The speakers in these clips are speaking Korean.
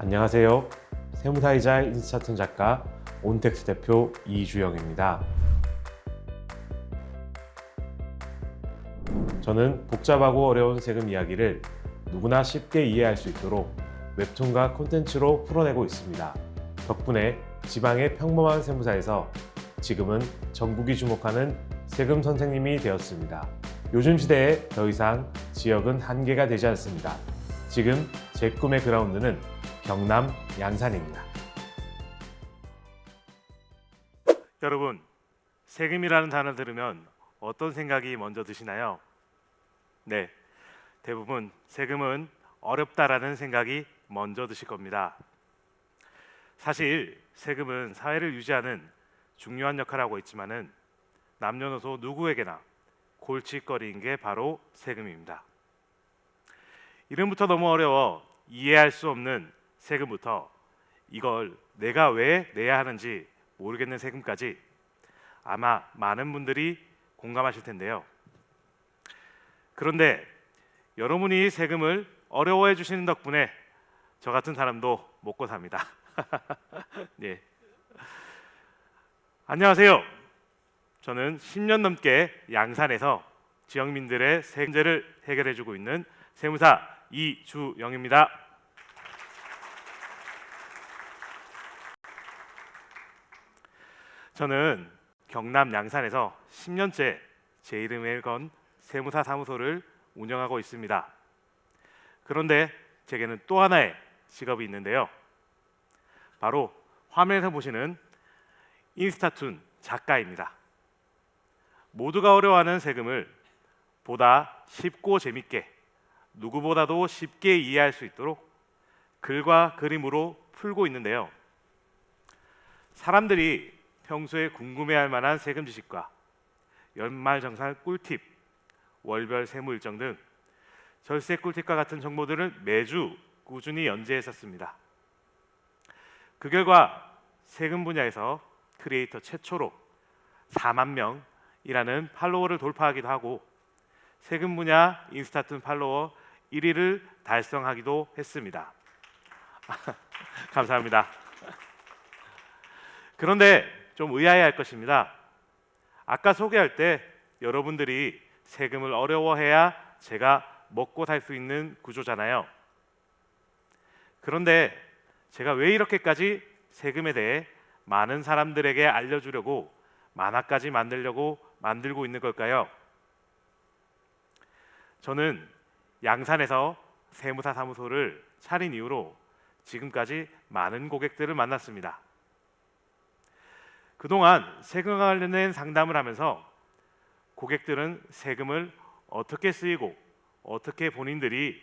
안녕하세요. 세무사이자 인스타툰 작가 온텍스 대표 이주영입니다. 저는 복잡하고 어려운 세금 이야기를 누구나 쉽게 이해할 수 있도록 웹툰과 콘텐츠로 풀어내고 있습니다. 덕분에 지방의 평범한 세무사에서 지금은 전국이 주목하는 세금 선생님이 되었습니다. 요즘 시대에 더 이상 지역은 한계가 되지 않습니다. 지금 제 꿈의 그라운드는 경남 양산입니다. 여러분, 세금이라는 단어 들으면 어떤 생각이 먼저 드시나요? 네, 대부분 세금은 어렵다라는 생각이 먼저 드실 겁니다. 사실 세금은 사회를 유지하는 중요한 역할을 하고 있지만은 남녀노소 누구에게나 골칫거리인 게 바로 세금입니다. 이름부터 너무 어려워 이해할 수 없는 세금부터 이걸 내가 왜 내야 하는지 모르겠는 세금까지 아마 많은 분들이 공감하실 텐데요. 그런데 여러분이 세금을 어려워해 주시는 덕분에 저 같은 사람도 먹고 삽니다. 네. 안녕하세요. 저는 10년 넘게 양산에서 지역민들의 세금제를 해결해주고 있는 세무사 이주영입니다. 저는 경남 양산에서 10년째 제 이름을 건 세무사 사무소를 운영하고 있습니다. 그런데 제게는 또 하나의 직업이 있는데요. 바로 화면에서 보시는 인스타툰 작가입니다. 모두가 어려워하는 세금을 보다 쉽고 재밌게 누구보다도 쉽게 이해할 수 있도록 글과 그림으로 풀고 있는데요. 사람들이 평소에 궁금해할 만한 세금 지식과 연말정산 꿀팁, 월별 세무 일정 등 절세 꿀팁과 같은 정보들을 매주 꾸준히 연재했었습니다. 그 결과 세금 분야에서 크리에이터 최초로 4만 명이라는 팔로워를 돌파하기도 하고 세금 분야 인스타툰 팔로워 1위를 달성하기도 했습니다. 감사합니다. 그런데 좀 의아해할 것입니다. 아까 소개할 때 여러분들이 세금을 어려워해야 제가 먹고 살 수 있는 구조잖아요. 그런데 제가 왜 이렇게까지 세금에 대해 많은 사람들에게 알려주려고 만화까지 만들고 있는 걸까요? 저는 양산에서 세무사 사무소를 차린 이후로 지금까지 많은 고객들을 만났습니다. 그동안 세금과 관련된 상담을 하면서 고객들은 세금을 어떻게 쓰이고 어떻게 본인들이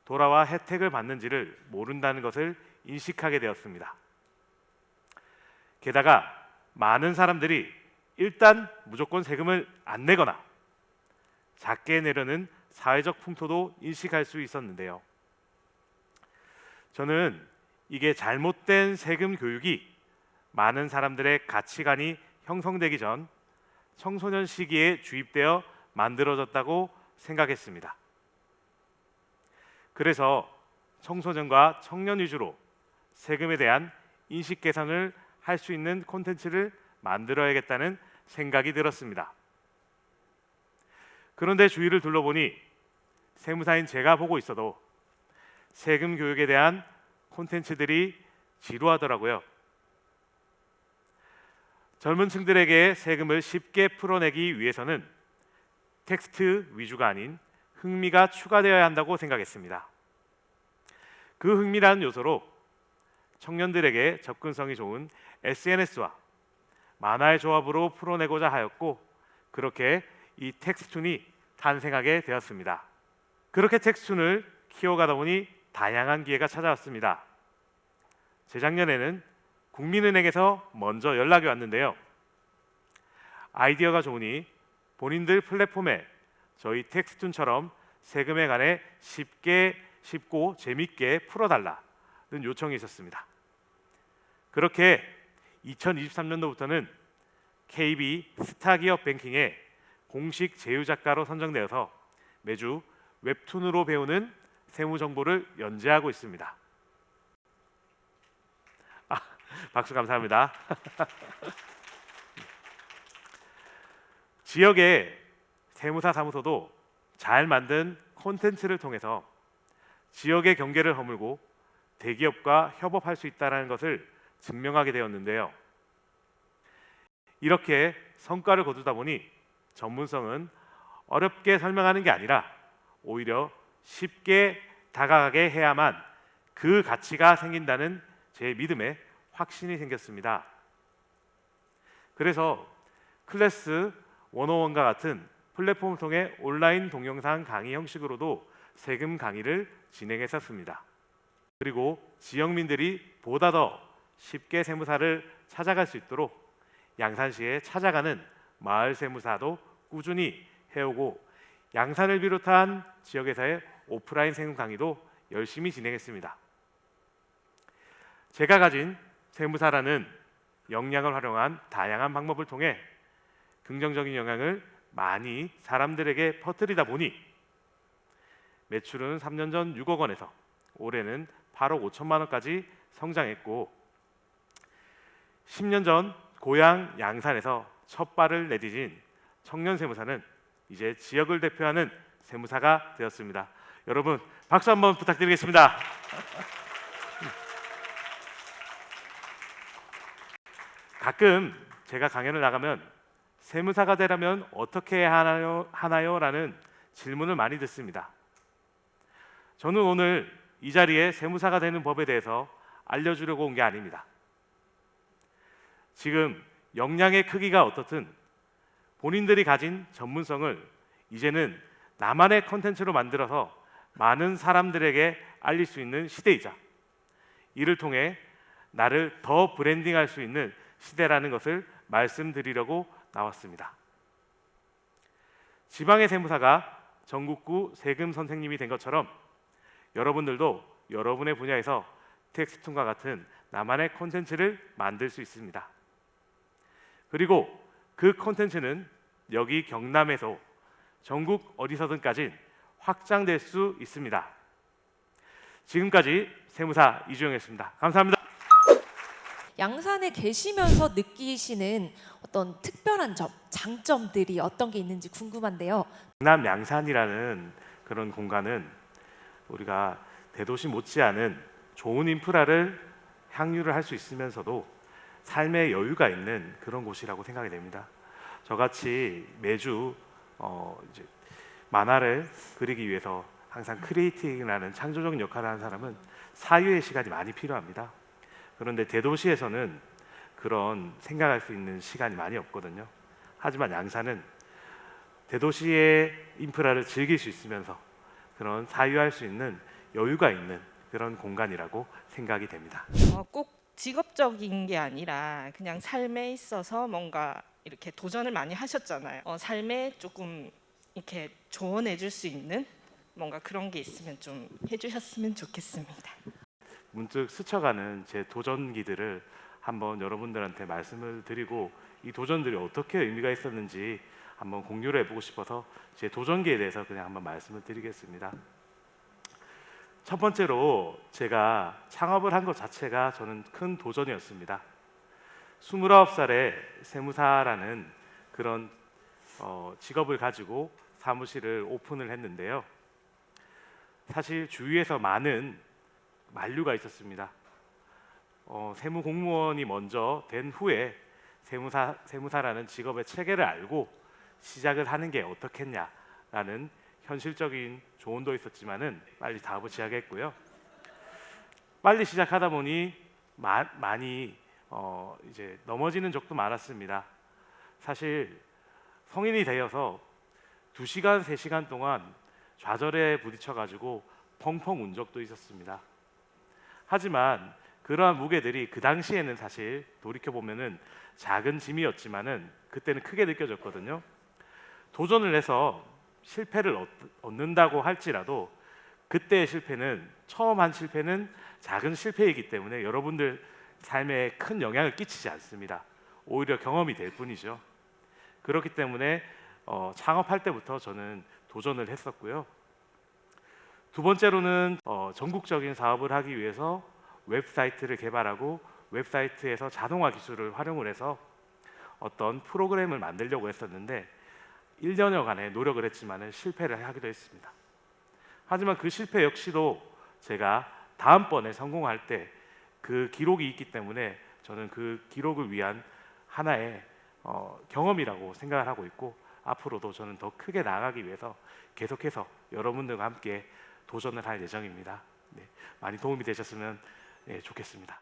돌아와 혜택을 받는지를 모른다는 것을 인식하게 되었습니다. 게다가 많은 사람들이 일단 무조건 세금을 안 내거나 작게 내려는 사회적 풍토도 인식할 수 있었는데요. 저는 이게 잘못된 세금 교육이 많은 사람들의 가치관이 형성되기 전 청소년 시기에 주입되어 만들어졌다고 생각했습니다. 그래서 청소년과 청년 위주로 세금에 대한 인식 개선을 할 수 있는 콘텐츠를 만들어야겠다는 생각이 들었습니다. 그런데 주위를 둘러보니 세무사인 제가 보고 있어도 세금 교육에 대한 콘텐츠들이 지루하더라고요. 젊은 층들에게 세금을 쉽게 풀어내기 위해서는 텍스트 위주가 아닌 흥미가 추가되어야 한다고 생각했습니다. 그 흥미라는 요소로 청년들에게 접근성이 좋은 SNS와 만화의 조합으로 풀어내고자 하였고 그렇게 이 텍스툰이 탄생하게 되었습니다. 그렇게 텍스툰을 키워가다 보니 다양한 기회가 찾아왔습니다. 재작년에는 국민은행에서 먼저 연락이 왔는데요. 아이디어가 좋으니 본인들 플랫폼에 저희 텍스툰처럼 세금에 관해 쉽고 재밌게 풀어달라는 요청이 있었습니다. 그렇게 2023년도부터는 KB 스타기업 뱅킹의 공식 제휴작가로 선정되어서 매주 웹툰으로 배우는 세무 정보를 연재하고 있습니다. 박수 감사합니다. 지역의 세무사 사무소도 잘 만든 콘텐츠를 통해서 지역의 경계를 허물고 대기업과 협업할 수 있다는 것을 증명하게 되었는데요. 이렇게 성과를 거두다 보니 전문성은 어렵게 설명하는 게 아니라 오히려 쉽게 다가가게 해야만 그 가치가 생긴다는 제 믿음에 확신이 생겼습니다. 그래서 클래스 101과 같은 플랫폼을 통해 온라인 동영상 강의 형식으로도 세금 강의를 진행했었습니다. 그리고 지역민들이 보다 더 쉽게 세무사를 찾아갈 수 있도록 양산시에 찾아가는 마을 세무사도 꾸준히 해오고 양산을 비롯한 지역에서의 오프라인 세금 강의도 열심히 진행했습니다. 제가 가진 세무사라는 역량을 활용한 다양한 방법을 통해 긍정적인 영향을 많이 사람들에게 퍼뜨리다 보니 매출은 3년 전 6억 원에서 올해는 8억 5천만 원까지 성장했고 10년 전 고향 양산에서 첫 발을 내디딘 청년 세무사는 이제 지역을 대표하는 세무사가 되었습니다. 여러분 박수 한번 부탁드리겠습니다. 가끔 제가 강연을 나가면 세무사가 되려면 어떻게 해야 하나요? 라는 질문을 많이 듣습니다. 저는 오늘 이 자리에 세무사가 되는 법에 대해서 알려주려고 온 게 아닙니다. 지금 역량의 크기가 어떻든 본인들이 가진 전문성을 이제는 나만의 컨텐츠로 만들어서 많은 사람들에게 알릴 수 있는 시대이자 이를 통해 나를 더 브랜딩할 수 있는 시대라는 것을 말씀드리려고 나왔습니다. 지방의 세무사가 전국구 세금 선생님이 된 것처럼 여러분들도 여러분의 분야에서 텍스툰과 같은 나만의 콘텐츠를 만들 수 있습니다. 그리고 그 콘텐츠는 여기 경남에서 전국 어디서든까지 확장될 수 있습니다. 지금까지 세무사 이주영이었습니다. 감사합니다. 양산에 계시면서 느끼시는 어떤 특별한 점, 장점들이 어떤 게 있는지 궁금한데요. 경남 양산이라는 그런 공간은 우리가 대도시 못지않은 좋은 인프라를 향유를 할 수 있으면서도 삶의 여유가 있는 그런 곳이라고 생각이 됩니다. 저같이 매주 이제 만화를 그리기 위해서 항상 크리에이팅이라는 창조적인 역할을 하는 사람은 사유의 시간이 많이 필요합니다. 그런데 대도시에서는 그런 생각할 수 있는 시간이 많이 없거든요. 하지만 양산은 대도시의 인프라를 즐길 수 있으면서 그런 사유할 수 있는 여유가 있는 그런 공간이라고 생각이 됩니다. 꼭 직업적인 게 아니라 그냥 삶에 있어서 뭔가 이렇게 도전을 많이 하셨잖아요. 삶에 조금 이렇게 조언해 줄 수 있는 뭔가 그런 게 있으면 좀 해주셨으면 좋겠습니다. 문득 스쳐가는 제 도전기들을 한번 여러분들한테 말씀을 드리고 이 도전들이 어떻게 의미가 있었는지 한번 공유를 해보고 싶어서 제 도전기에 대해서 그냥 한번 말씀을 드리겠습니다. 첫 번째로 제가 창업을 한 것 자체가 저는 큰 도전이었습니다. 29살에 세무사라는 그런 직업을 가지고 사무실을 오픈을 했는데요. 사실 주위에서 많은 만류가 있었습니다. 세무 공무원이 먼저 된 후에 세무사라는 직업의 체계를 알고 시작을 하는 게 어떻겠냐라는 현실적인 조언도 있었지만은 빨리 사업을 시작했고요. 빨리 시작하다 보니 많이 이제 넘어지는 적도 많았습니다. 사실 성인이 되어서 2시간, 3시간 동안 좌절에 부딪혀가지고 펑펑 운 적도 있었습니다. 하지만 그러한 무게들이 그 당시에는 사실 돌이켜보면은 작은 짐이었지만은 그때는 크게 느껴졌거든요. 도전을 해서 실패를 얻는다고 할지라도 그때의 실패는 처음 한 실패는 작은 실패이기 때문에 여러분들 삶에 큰 영향을 끼치지 않습니다. 오히려 경험이 될 뿐이죠. 그렇기 때문에 창업할 때부터 저는 도전을 했었고요. 두 번째로는 전국적인 사업을 하기 위해서 웹사이트를 개발하고 웹사이트에서 자동화 기술을 활용을 해서 어떤 프로그램을 만들려고 했었는데 1년여간의 노력을 했지만 실패를 하기도 했습니다. 하지만 그 실패 역시도 제가 다음번에 성공할 때 그 기록이 있기 때문에 저는 그 기록을 위한 하나의 경험이라고 생각을 하고 있고, 앞으로도 저는 더 크게 나아가기 위해서 계속해서 여러분들과 함께 도전을 할 예정입니다. 네, 많이 도움이 되셨으면 좋겠습니다.